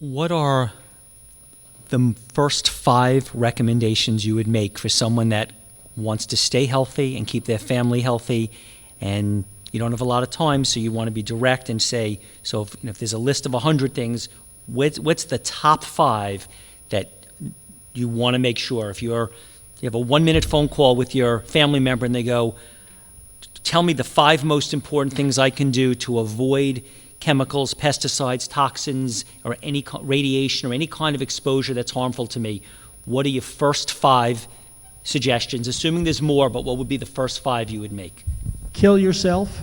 What are the first 5 recommendations you would make for someone that wants to stay healthy and keep their family healthy, and you don't have a lot of time, so you want to be direct and say, so if there's a list of 100 things, what's the top 5 that you want to make sure? If you have a 1-minute phone call with your family member and they go, tell me the 5 most important things I can do to avoid chemicals, pesticides, toxins, or any radiation or any kind of exposure that's harmful to me. What are your first 5 suggestions? Assuming there's more, but what would be the first 5 you would make? Kill yourself.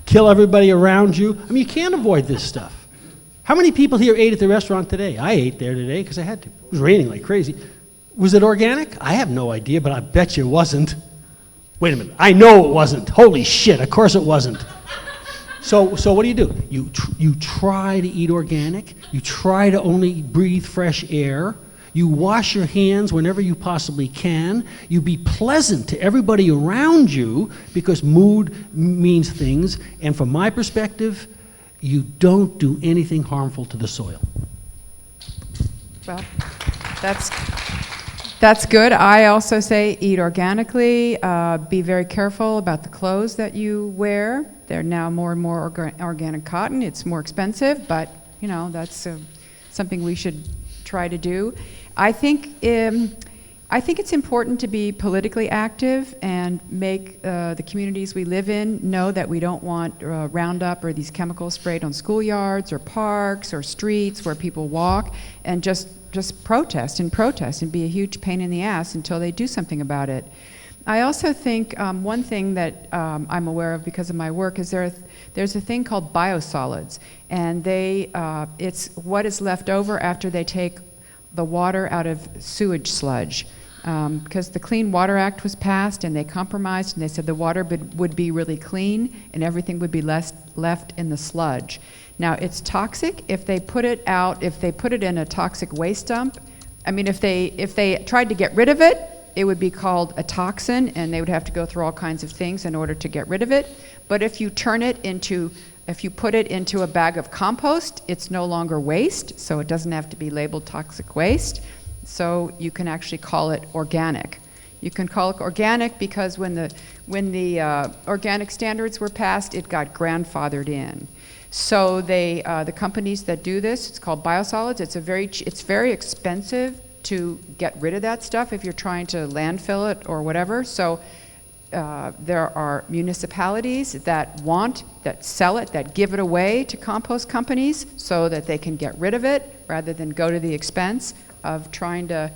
Kill everybody around you. I mean, you can't avoid this stuff. How many people here ate at the restaurant today? I ate there today because I had to. It was raining like crazy. Was it organic? I have no idea, but I bet you it wasn't. Wait a minute. I know it wasn't. Holy shit, of course it wasn't. So what do? You try to eat organic. You try to only breathe fresh air. You wash your hands whenever you possibly can. You be pleasant to everybody around you because mood means things. And from my perspective, you don't do anything harmful to the soil. Well, that's good. I also say eat organically. Be very careful about the clothes that you wear. They're now more and more organic cotton. It's more expensive, but that's something we should try to do. I think it's important to be politically active and make the communities we live in know that we don't want Roundup or these chemicals sprayed on schoolyards or parks or streets where people walk, and just protest and be a huge pain in the ass until they do something about it. I also think one thing that I'm aware of because of my work is there's a thing called biosolids, and it's what is left over after they take the water out of sewage sludge, because the Clean Water Act was passed and they compromised and they said the water would be really clean and everything would be left in the sludge. Now it's toxic if they put it in a toxic waste dump. I mean, if they tried to get rid of it, it would be called a toxin and they would have to go through all kinds of things in order to get rid of it. But if you put it into a bag of compost, it's no longer waste, so it doesn't have to be labeled toxic waste. So you can actually call it organic. You can call it organic because when the organic standards were passed, it got grandfathered in. So the companies that do this, it's called biosolids. It's very expensive to get rid of that stuff if you're trying to landfill it or whatever. So there are municipalities that sell it, that give it away to compost companies so that they can get rid of it rather than go to the expense of trying to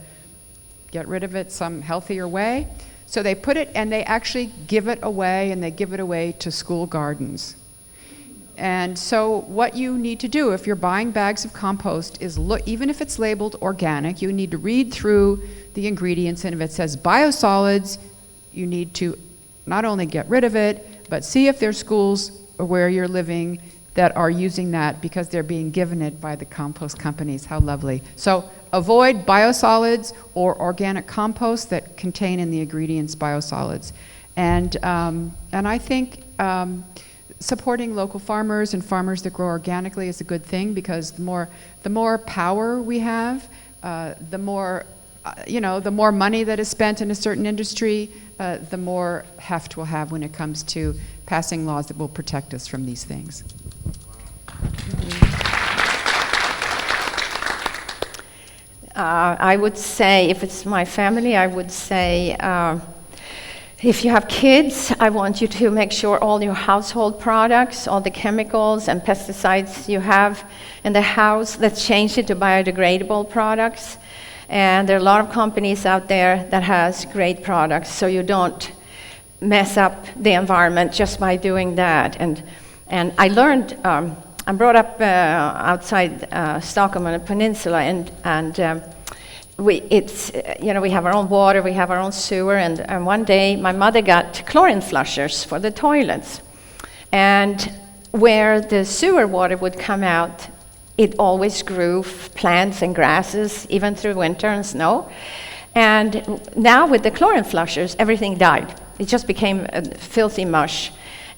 get rid of it some healthier way. So they put it and they actually give it away, and they give it away to school gardens. And so what you need to do if you're buying bags of compost is look, even if it's labeled organic, you need to read through the ingredients, and if it says biosolids, you need to not only get rid of it, but see if there's schools where you're living that are using that because they're being given it by the compost companies. How lovely. So avoid biosolids or organic compost that contain in the ingredients biosolids. And I think supporting local farmers and farmers that grow organically is a good thing, because the more power we have, the more money that is spent in a certain industry, the more heft we'll have when it comes to passing laws that will protect us from these things. I would say, if it's my family, I would say, if you have kids, I want you to make sure all your household products, all the chemicals and pesticides you have in the house, let's change it to biodegradable products. And there are a lot of companies out there that has great products, so you don't mess up the environment just by doing that. And I learned, I'm brought up outside Stockholm on a peninsula, and we have our own water, we have our own sewer, and one day my mother got chlorine flushers for the toilets. And where the sewer water would come out, it always grew plants and grasses, even through winter and snow. And now with the chlorine flushers, everything died. It just became a filthy mush.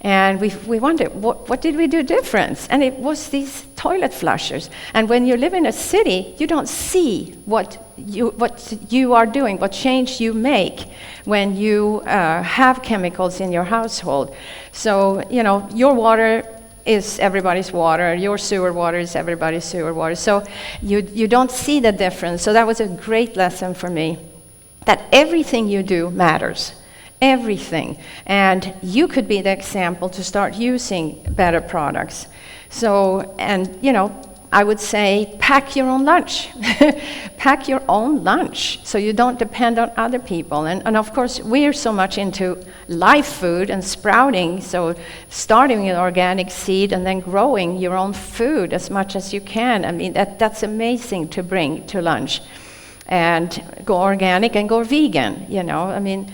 And we wondered, what did we do different? And it was these toilet flushers. And when you live in a city, you don't see what you are doing, what change you make when you have chemicals in your household. So, your water is everybody's water, your sewer water is everybody's sewer water. So you don't see the difference. So that was a great lesson for me, that everything you do matters. Everything. And you could be the example to start using better products. So, and I would say pack your own lunch. Pack your own lunch so you don't depend on other people. And of course, we're so much into live food and sprouting, so starting with organic seed and then growing your own food as much as you can. I mean, that's amazing to bring to lunch. And go organic and go vegan, I mean,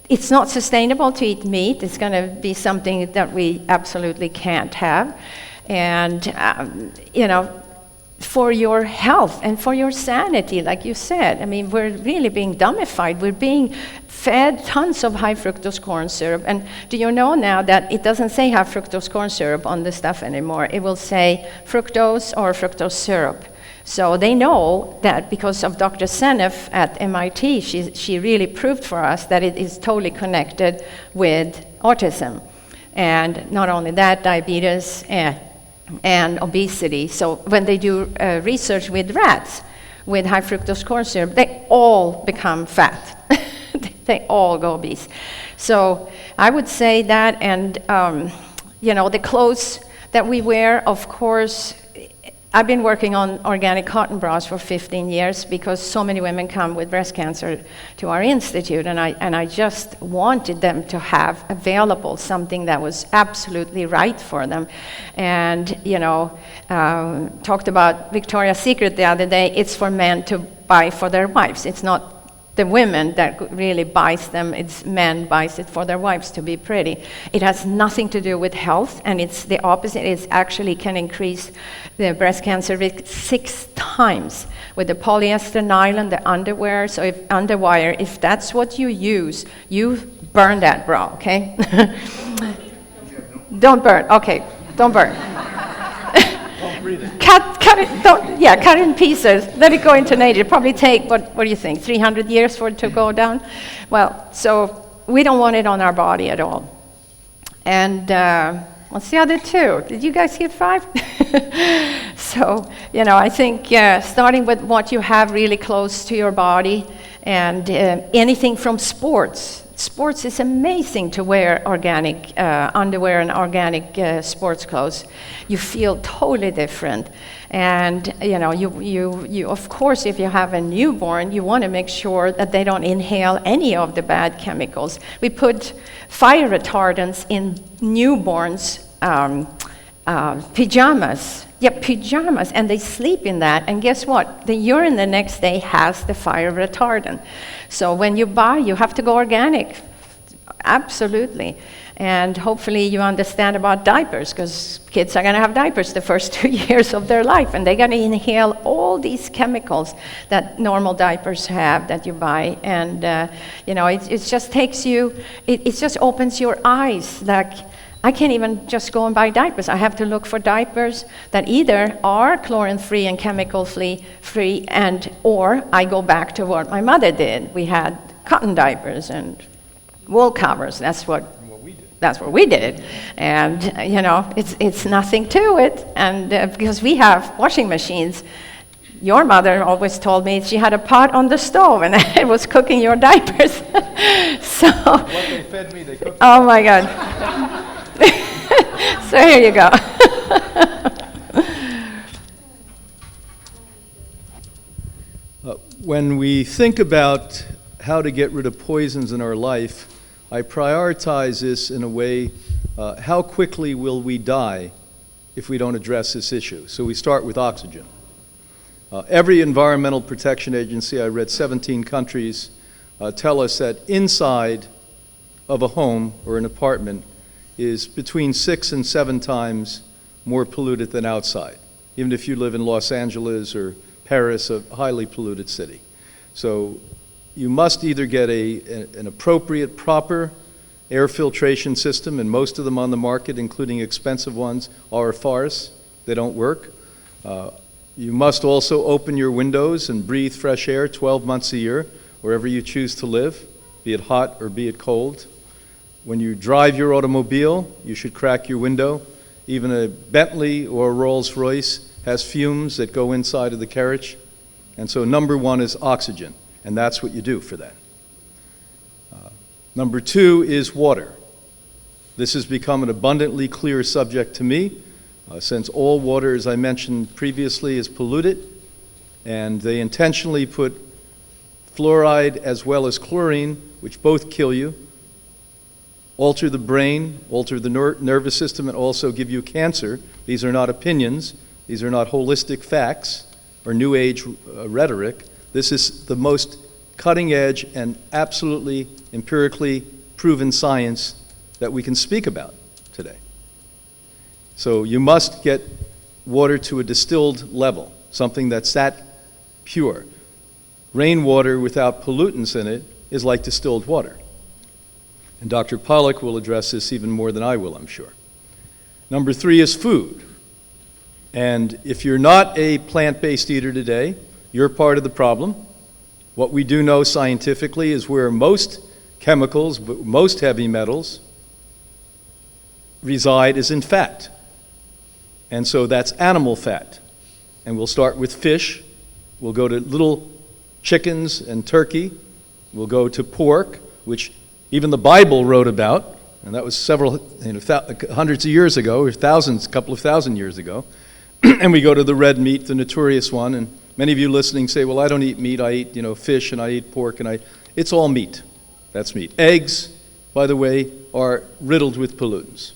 it's not sustainable to eat meat. It's going to be something that we absolutely can't have. And, for your health and for your sanity, like you said, I mean, we're really being dummified. We're being fed tons of high fructose corn syrup. And do you know now that it doesn't say high fructose corn syrup on the stuff anymore? It will say fructose or fructose syrup. So they know that because of Dr. Seneff at MIT, she really proved for us that it is totally connected with autism. And not only that, diabetes and obesity. So when they do research with rats with high fructose corn syrup, they all become fat. They all go obese. So I would say that, and the clothes that we wear, of course, I've been working on organic cotton bras for 15 years because so many women come with breast cancer to our institute, and I just wanted them to have available something that was absolutely right for them. And talked about Victoria's Secret the other day. It's for men to buy for their wives. It's not the women that really buys them, it's men buys it for their wives to be pretty. It has nothing to do with health, and it's the opposite. It actually can increase the breast cancer risk 6 times with the polyester nylon, the underwear. So if underwire, if that's what you use, you burn that bra, okay? Don't burn, okay, don't burn. Cut it, cut it in pieces. Let it go into nature. It'll probably take, what do you think, 300 years for it to go down? Well, so we don't want it on our body at all. And what's the other 2? Did you guys get 5? So, I think starting with what you have really close to your body, and anything from sports. Sports is amazing to wear organic underwear and organic sports clothes. You feel totally different. And you of course, if you have a newborn, you want to make sure that they don't inhale any of the bad chemicals. We put fire retardants in newborns' pajamas. Yeah, pajamas, and they sleep in that. And guess what? The urine the next day has the fire retardant. So when you buy, you have to go organic. Absolutely. And hopefully you understand about diapers, because kids are going to have diapers the first 2 years of their life, and they're going to inhale all these chemicals that normal diapers have that you buy. And, it just takes you, it just opens your eyes. Like, I can't even just go and buy diapers. I have to look for diapers that either are chlorine-free and chemical-free, or I go back to what my mother did. We had cotton diapers and wool covers. That's what we did. And, it's nothing to it. And because we have washing machines, your mother always told me she had a pot on the stove and it was cooking your diapers. So, What they fed me, they cooked. Oh my God. So here you go. When we think about how to get rid of poisons in our life, I prioritize this in a way, how quickly will we die if we don't address this issue? So we start with oxygen. Every environmental protection agency, I read 17 countries, tell us that inside of a home or an apartment is between 6 and 7 times more polluted than outside, even if you live in Los Angeles or Paris, a highly polluted city. So you must either get an appropriate, proper air filtration system, and most of them on the market, including expensive ones, are a farce. They don't work. You must also open your windows and breathe fresh air 12 months a year, wherever you choose to live, be it hot or be it cold. When you drive your automobile, you should crack your window. Even a Bentley or a Rolls-Royce has fumes that go inside of the carriage. And so number one is oxygen, and that's what you do for that. Number two is water. This has become an abundantly clear subject to me, since all water, as I mentioned previously, is polluted, and they intentionally put fluoride as well as chlorine, which both kill you, alter the brain, alter the nervous system, and also give you cancer. These are not opinions. These are not holistic facts or New Age rhetoric. This is the most cutting edge and absolutely empirically proven science that we can speak about today. So you must get water to a distilled level, something that's that pure. Rainwater without pollutants in it is like distilled water. And Dr. Pollack will address this even more than I will, I'm sure. Number three is food. And if you're not a plant-based eater today, you're part of the problem. What we do know scientifically is where most chemicals, most heavy metals reside is in fat. And so that's animal fat. And we'll start with fish. We'll go to little chickens and turkey. We'll go to pork, which even the Bible wrote about, and that was several, hundreds of years ago, or thousands, a couple of thousand years ago. And we go to the red meat, the notorious one, and many of you listening say, well, I don't eat meat, I eat fish, and I eat pork, and it's all meat. That's meat. Eggs, by the way, are riddled with pollutants.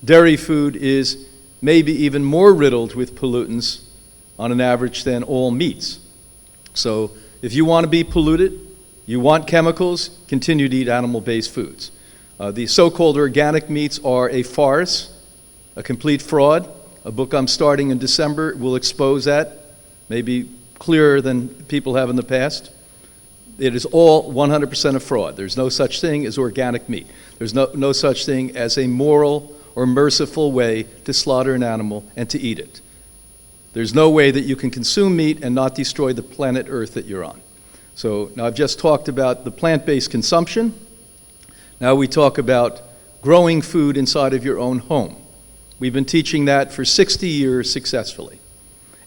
Dairy food is maybe even more riddled with pollutants on an average than all meats. So if you want to be polluted, you want chemicals, continue to eat animal-based foods. The so-called organic meats are a farce, a complete fraud. A book I'm starting in December will expose that, maybe clearer than people have in the past. It is all 100% a fraud. There's no such thing as organic meat. There's no such thing as a moral or merciful way to slaughter an animal and to eat it. There's no way that you can consume meat and not destroy the planet Earth that you're on. So now I've just talked about the plant-based consumption. Now we talk about growing food inside of your own home. We've been teaching that for 60 years successfully.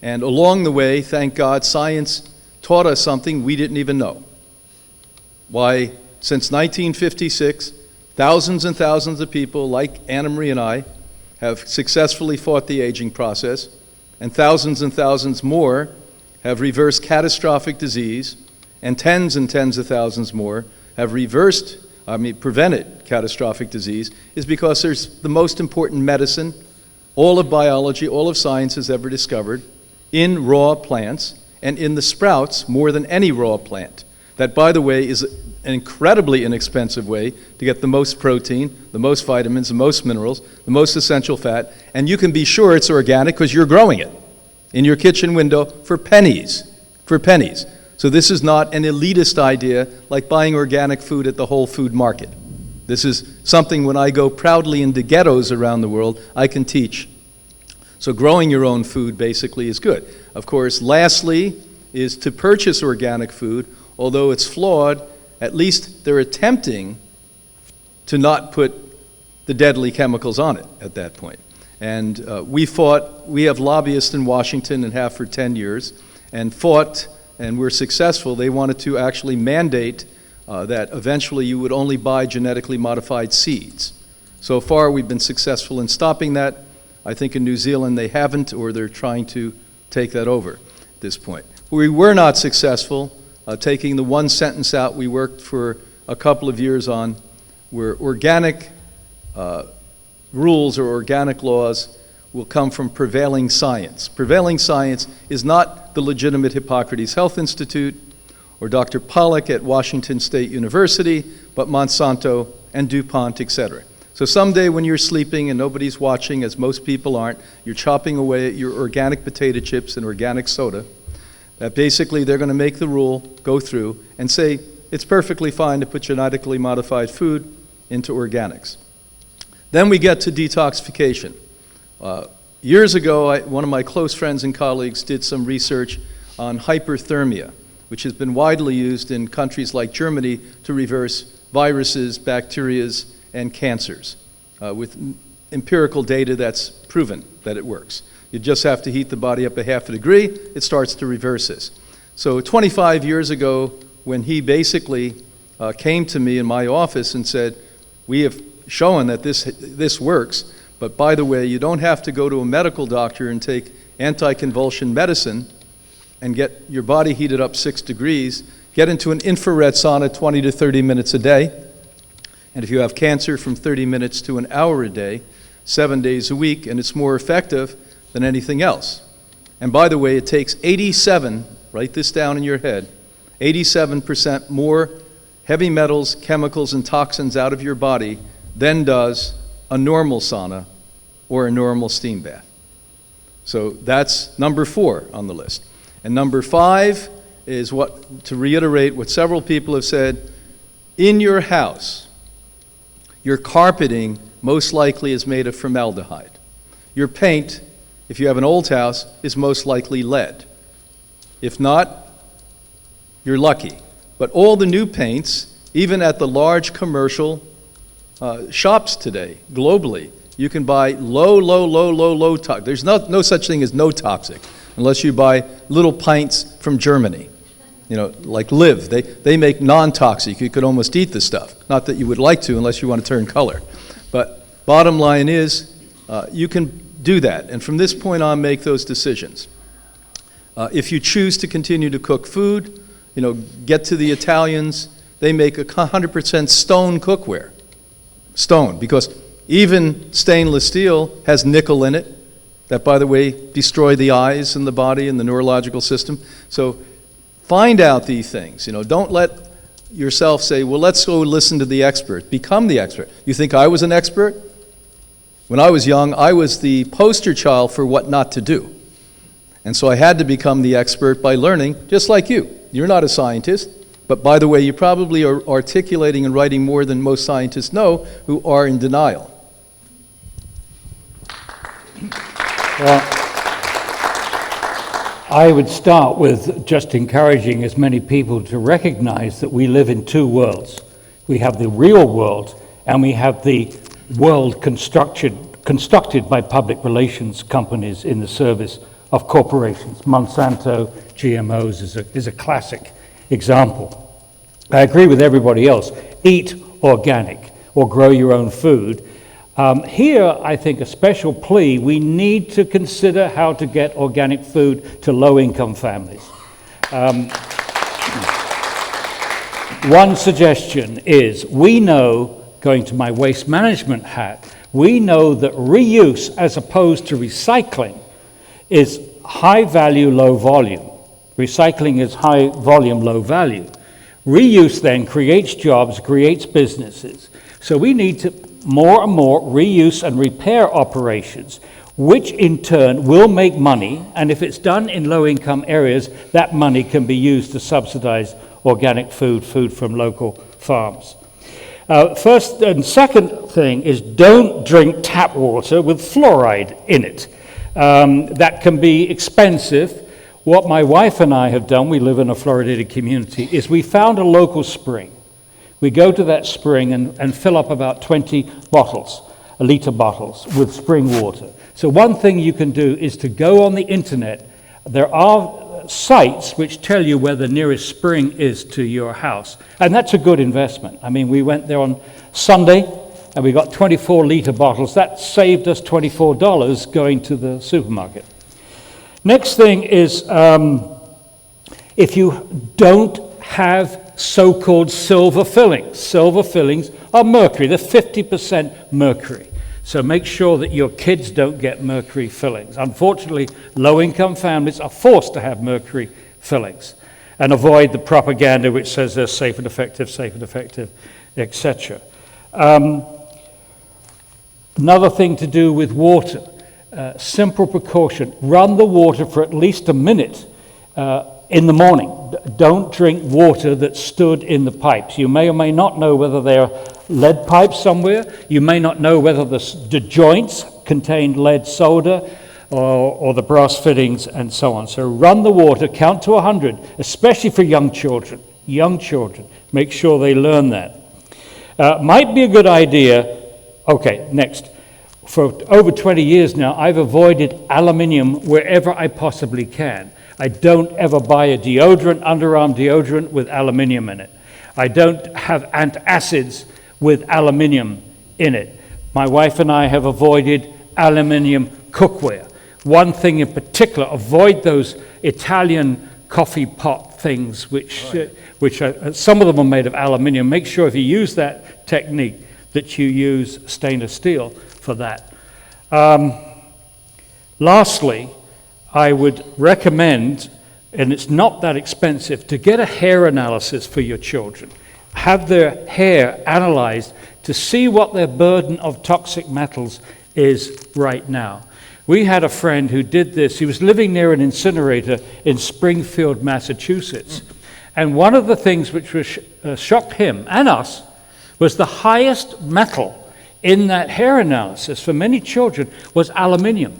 And along the way, thank God, science taught us something we didn't even know. Why, since 1956, thousands and thousands of people like Anna Marie and I have successfully fought the aging process, and thousands more have reversed catastrophic disease, and tens of thousands more have prevented catastrophic disease, is because there's the most important medicine all of biology, all of science has ever discovered in raw plants and in the sprouts more than any raw plant. That, by the way, is an incredibly inexpensive way to get the most protein, the most vitamins, the most minerals, the most essential fat, and you can be sure it's organic because you're growing it in your kitchen window for pennies, So this is not an elitist idea like buying organic food at the Whole Food Market. This is something when I go proudly into ghettos around the world, I can teach. So growing your own food basically is good. Of course, lastly is to purchase organic food. Although it's flawed, at least they're attempting to not put the deadly chemicals on it at that point. And we have lobbyists in Washington and have for 10 years, and fought, and we're successful. They wanted to actually mandate that eventually you would only buy genetically modified seeds. So far, we've been successful in stopping that. I think in New Zealand they haven't, or they're trying to take that over at this point. We were not successful taking the one sentence out we worked for a couple of years on, where organic rules or organic laws will come from prevailing science. Prevailing science is not the legitimate Hippocrates Health Institute or Dr. Pollack at Washington State University, but Monsanto and DuPont, etc. So someday when you're sleeping and nobody's watching, as most people aren't, you're chopping away at your organic potato chips and organic soda, that basically they're going to make the rule go through and say it's perfectly fine to put genetically modified food into organics. Then we get to detoxification. Years ago, one of my close friends and colleagues did some research on hyperthermia, which has been widely used in countries like Germany to reverse viruses, bacteria, and cancers, with empirical data that's proven that it works. You just have to heat the body up a half a degree, it starts to reverse this. So 25 years ago, when he basically came to me in my office and said, we have shown that this works, but by the way, you don't have to go to a medical doctor and take anticonvulsion medicine and get your body heated up 6 degrees, get into an infrared sauna 20 to 30 minutes a day, and if you have cancer, from 30 minutes to an hour a day, 7 days a week, and it's more effective than anything else. And by the way, it takes 87, write this down in your head, 87% more heavy metals, chemicals, and toxins out of your body than does a normal sauna or a normal steam bath. So that's number 4 on the list. And number 5 is to reiterate what several people have said, in your house, your carpeting most likely is made of formaldehyde. Your paint, if you have an old house, is most likely lead. If not, you're lucky. But all the new paints, even at the large commercial shops today, globally, you can buy low toxic. There's no such thing as no toxic, unless you buy little pints from Germany. You know, like Liv, they make non-toxic. You could almost eat the stuff. Not that you would like to, unless you want to turn color. But bottom line is, you can do that, and from this point on, make those decisions. If you choose to continue to cook food, get to the Italians. They make 100% stone cookware. Stone, because even stainless steel has nickel in it, that, by the way, destroy the eyes and the body and the neurological system. So find out these things. Don't let yourself say, well, let's go listen to the expert. Become the expert. You think I was an expert? When I was young, I was the poster child for what not to do. And so I had to become the expert by learning, just like you. You're not a scientist, but by the way, you probably are articulating and writing more than most scientists know who are in denial. Well, I would start with just encouraging as many people to recognize that we live in 2 worlds. We have the real world, and we have the world constructed by public relations companies in the service of corporations. Monsanto, GMOs is a classic example. I agree with everybody else. Eat organic or grow your own food. Here, I think a special plea, we need to consider how to get organic food to low-income families. One suggestion is, we know, going to my waste management hat, we know that reuse as opposed to recycling is high value, low volume. Recycling is high volume, low value. Reuse then creates jobs, creates businesses. So we need to more and more reuse and repair operations, which in turn will make money, and if it's done in low-income areas, that money can be used to subsidize organic food from local farms. First and second thing is, don't drink tap water with fluoride in it. That can be expensive. What my wife and I have done, we live in a fluoridated community, is we found a local spring. We go to that spring and fill up about 20 bottles, liter bottles, with spring water. So one thing you can do is to go on the internet. There are sites which tell you where the nearest spring is to your house, and that's a good investment. I mean, we went there on Sunday, and we got 24-liter bottles. That saved us $24 going to the supermarket. Next thing is, if you don't have so-called silver fillings. Silver fillings are mercury. They're 50% mercury. So make sure that your kids don't get mercury fillings. Unfortunately, low-income families are forced to have mercury fillings, and avoid the propaganda which says they're safe and effective, etc. Another thing to do with water, simple precaution, run the water for at least a minute in the morning. Don't drink water that stood in the pipes. You may or may not know whether they're lead pipe somewhere. You may not know whether the joints contain lead solder or the brass fittings and so on. So run the water, count to 100, especially for young children. Young children, make sure they learn that. Might be a good idea. Okay, next. For over 20 years now, I've avoided aluminium wherever I possibly can. I don't ever buy a deodorant, underarm deodorant with aluminium in it. I don't have antacids with aluminium in it. My wife and I have avoided aluminium cookware. One thing in particular, avoid those Italian coffee pot things, which are, some of them are made of aluminium. Make sure if you use that technique that you use stainless steel for that. Lastly, I would recommend, and it's not that expensive, to get a hair analysis for your children. Have their hair analyzed to see what their burden of toxic metals is right now. We had a friend who did this. He was living near an incinerator in Springfield, Massachusetts. And one of the things which was shocked him and us was the highest metal in that hair analysis for many children was aluminium.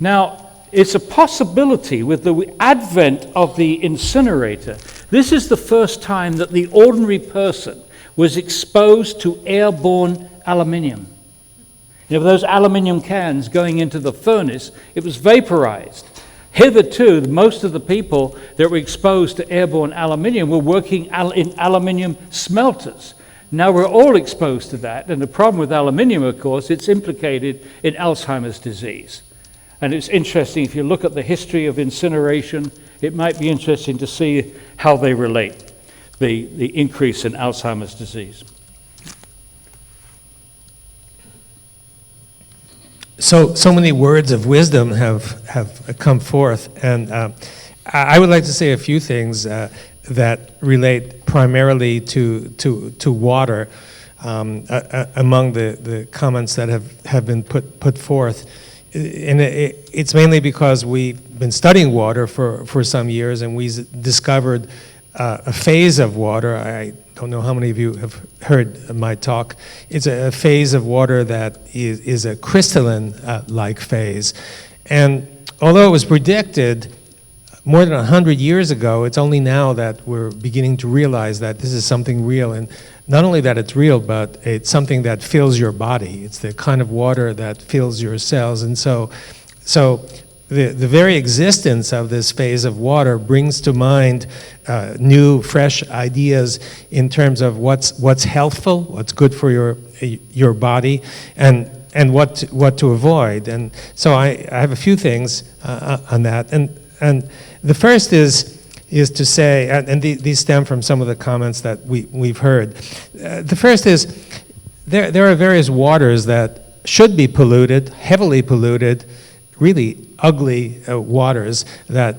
Now, it's a possibility with the advent of the incinerator. This is the first time that the ordinary person was exposed to airborne aluminium. You know, those aluminium cans going into the furnace, it was vaporized. Hitherto, most of the people that were exposed to airborne aluminium were working in aluminium smelters. Now we're all exposed to that, and the problem with aluminium, of course, it's implicated in Alzheimer's disease. And it's interesting, if you look at the history of incineration, it might be interesting to see how they relate, the increase in Alzheimer's disease. So many words of wisdom have come forth, and I would like to say a few things that relate primarily to water among the comments that have been put forth. And it's mainly because we've been studying water for some years, and we discovered a phase of water. I don't know how many of you have heard my talk. It's a phase of water that is a crystalline-like phase. And although it was predicted more than 100 years ago, it's only now that we're beginning to realize that this is something real. And not only that it's real, but it's something that fills your body. It's the kind of water that fills your cells. And so the very existence of this phase of water brings to mind new, fresh ideas in terms of what's healthful, what's good for your body, and what to avoid. And so I have a few things on that. And the first is to say, and these stem from some of the comments that we've heard. The first is there are various waters that should be polluted, heavily polluted, really ugly waters that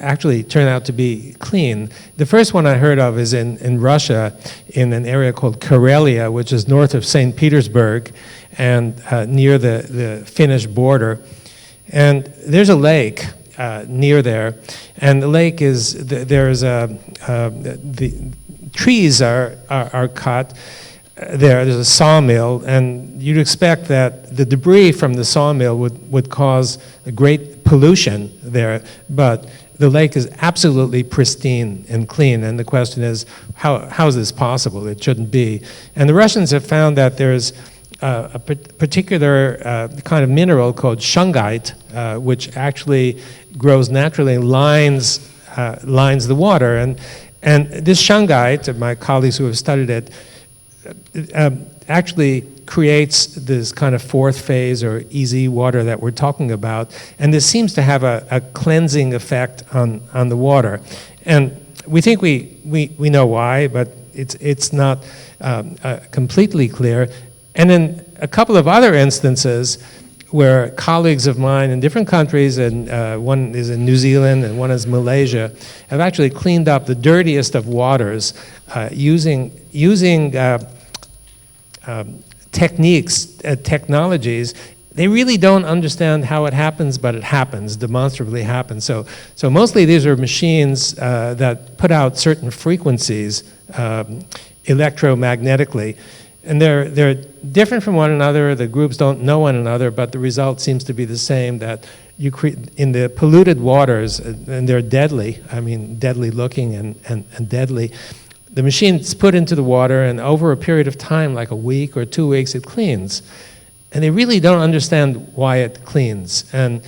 actually turn out to be clean. The first one I heard of is in Russia, in an area called Karelia, which is north of St. Petersburg and near the Finnish border. And there's a lake near there, and the lake is, the trees are cut there. There's a sawmill, and you'd expect that the debris from the sawmill would cause a great pollution there, but the lake is absolutely pristine and clean, and the question is, how is this possible? It shouldn't be. And the Russians have found that there's a particular kind of mineral called shungite, which actually grows naturally and lines the water. And this shungite, my colleagues who have studied it, actually creates this kind of fourth phase or easy water that we're talking about. And this seems to have a cleansing effect on the water. And we think we know why, but it's not completely clear. And in a couple of other instances where colleagues of mine in different countries, and one is in New Zealand and one is Malaysia, have actually cleaned up the dirtiest of waters using techniques, technologies. They really don't understand how it happens, but it happens, demonstrably happens. So mostly these are machines that put out certain frequencies electromagnetically. And they're different from one another. The groups don't know one another, but the result seems to be the same, that you in the polluted waters, and they're deadly, I mean, deadly looking and deadly. The machine's put into the water, and over a period of time, like a week or 2 weeks, it cleans. And they really don't understand why it cleans. And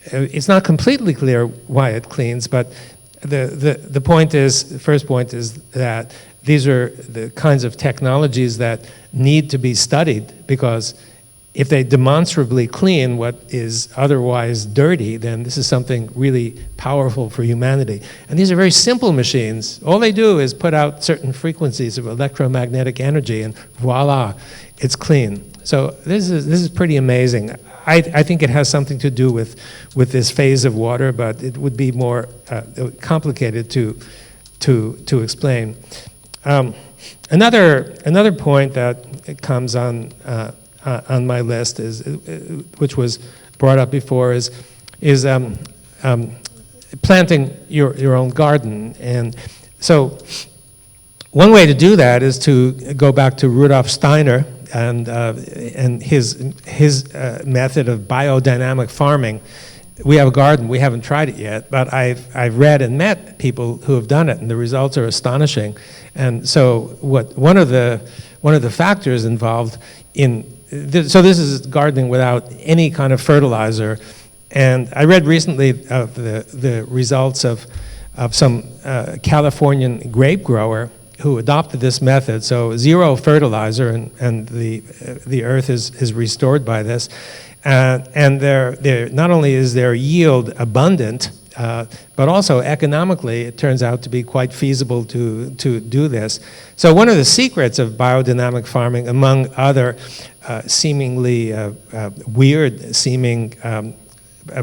it's not completely clear why it cleans, but the point is, the first point is that these are the kinds of technologies that need to be studied, because if they demonstrably clean what is otherwise dirty, then this is something really powerful for humanity. And these are very simple machines. All they do is put out certain frequencies of electromagnetic energy, and voila, it's clean. So this is pretty amazing. I think it has something to do with this phase of water, but it would be more complicated to explain. Another point that comes on my list is, which was brought up before, is planting your own garden. And so one way to do that is to go back to Rudolf Steiner and his method of biodynamic farming. We have a garden. We haven't tried it yet, but I've read and met people who have done it, and the results are astonishing. And so one of the factors involved in so this is gardening without any kind of fertilizer. And I read recently of the results of some Californian grape grower who adopted this method. So zero fertilizer, and the earth is restored by this. And they're not only is their yield abundant, but also economically it turns out to be quite feasible to do this. So one of the secrets of biodynamic farming, among other seemingly weird-seeming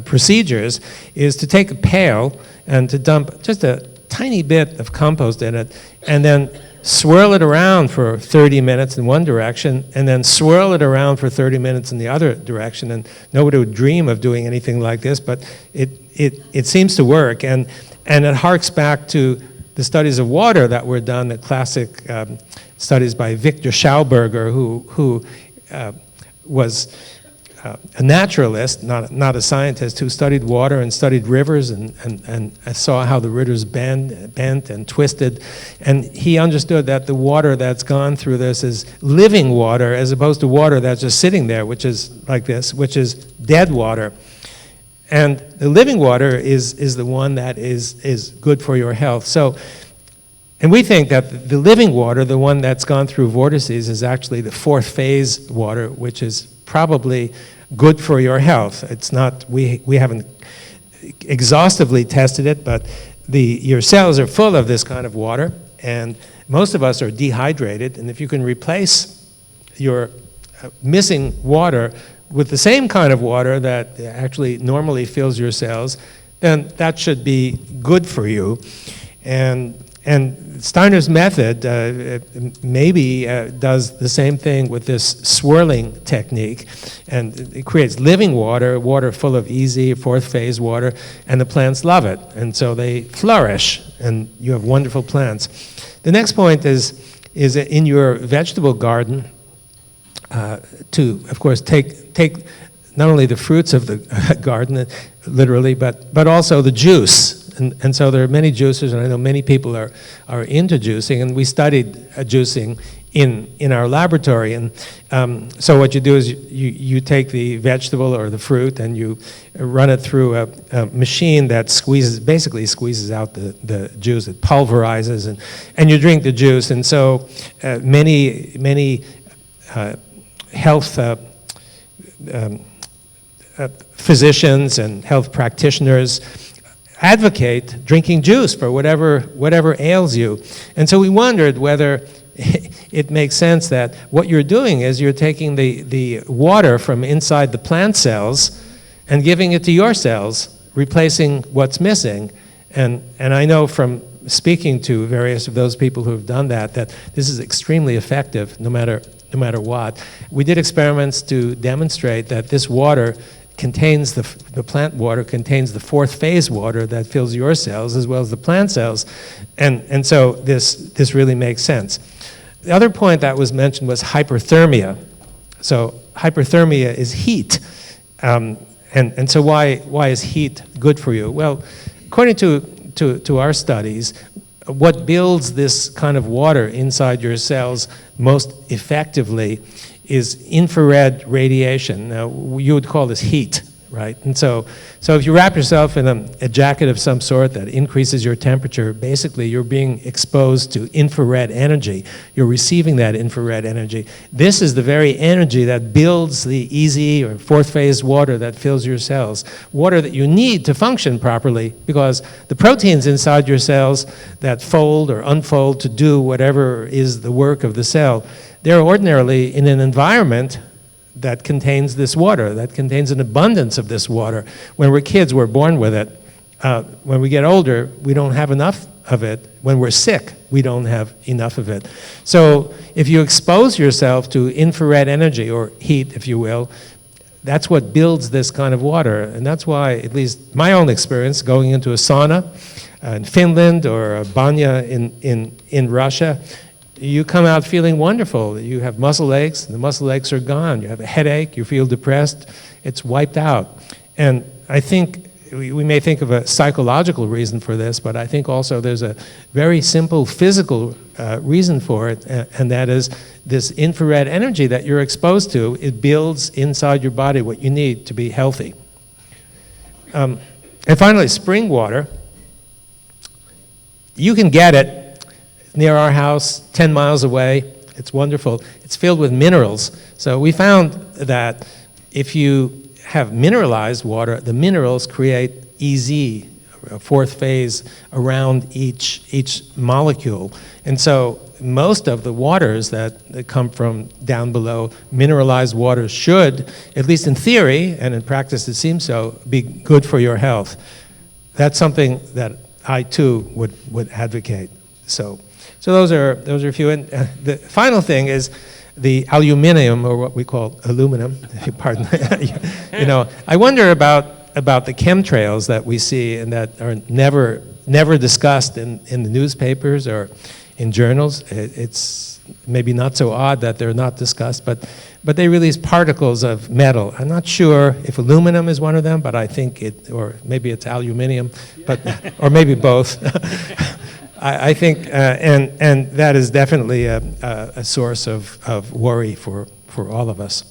procedures, is to take a pail and to dump just a tiny bit of compost in it, and then swirl it around for 30 minutes in one direction, and then swirl it around for 30 minutes in the other direction. And nobody would dream of doing anything like this, but it seems to work. And it harks back to the studies of water that were done, the classic studies by Victor Schauberger, who was a naturalist, not a scientist, who studied water and studied rivers and saw how the rivers bent and twisted. And he understood that the water that's gone through this is living water, as opposed to water that's just sitting there, which is like this, which is dead water. And the living water is the one that is good for your health. So, and we think that the living water, the one that's gone through vortices, is actually the fourth phase water, which is probably good for your health. It's not, we haven't exhaustively tested it, but your cells are full of this kind of water, and most of us are dehydrated, and if you can replace your missing water with the same kind of water that actually normally fills your cells, then that should be good for you. And Steiner's method maybe does the same thing with this swirling technique, and it creates living water full of easy fourth phase water, and the plants love it, and so they flourish, and you have wonderful plants. The next point is in your vegetable garden to, of course, take not only the fruits of the garden, literally, but also the juice. And so there are many juicers, and I know many people are into juicing, and we studied juicing in our laboratory. And so what you do is you take the vegetable or the fruit, and you run it through a machine that basically squeezes out the juice. It pulverizes, and you drink the juice. And so many health physicians and health practitioners advocate drinking juice for whatever ails you. And so we wondered whether it makes sense that what you're doing is you're taking the water from inside the plant cells and giving it to your cells, replacing what's missing. And I know from speaking to various of those people who have done that this is extremely effective no matter what. We did experiments to demonstrate that this water contains the plant water contains the fourth phase water that fills your cells as well as the plant cells, and so this really makes sense. The other point that was mentioned was hyperthermia. So hyperthermia is heat. And so why is heat good for you? Well, according to our studies, what builds this kind of water inside your cells most effectively is infrared radiation. Now, you would call this heat, right? And so if you wrap yourself in a jacket of some sort that increases your temperature, basically you're being exposed to infrared energy. You're receiving that infrared energy. This is the very energy that builds the easy or fourth phase water that fills your cells. Water that you need to function properly, because the proteins inside your cells that fold or unfold to do whatever is the work of the cell, they're ordinarily in an environment that contains this water, that contains an abundance of this water. When we're kids, we're born with it. When we get older, we don't have enough of it. When we're sick, we don't have enough of it. So if you expose yourself to infrared energy, or heat, if you will, that's what builds this kind of water. And that's why, at least my own experience, going into a sauna in Finland or a banya in Russia, you come out feeling wonderful. You have muscle aches, the muscle aches are gone. You have a headache, you feel depressed, it's wiped out. And I think we may think of a psychological reason for this, but I think also there's a very simple physical reason for it, and that is this infrared energy that you're exposed to. It builds inside your body what you need to be healthy. And finally, spring water. You can get it near our house, 10 miles away. It's wonderful. It's filled with minerals. So we found that if you have mineralized water, the minerals create EZ, a fourth phase, around each molecule. And so most of the waters that come from down below, mineralized waters, should, at least in theory, and in practice it seems so, be good for your health. That's something that I too would advocate. So those are a few. And the final thing is the aluminum, or what we call aluminum, if you pardon. I wonder about the chemtrails that we see and that are never discussed in the newspapers or in journals. It's maybe not so odd that they're not discussed, but they release particles of metal. I'm not sure if aluminum is one of them, but I think or maybe it's aluminum, or maybe both. I think, and that is definitely a source of worry for all of us.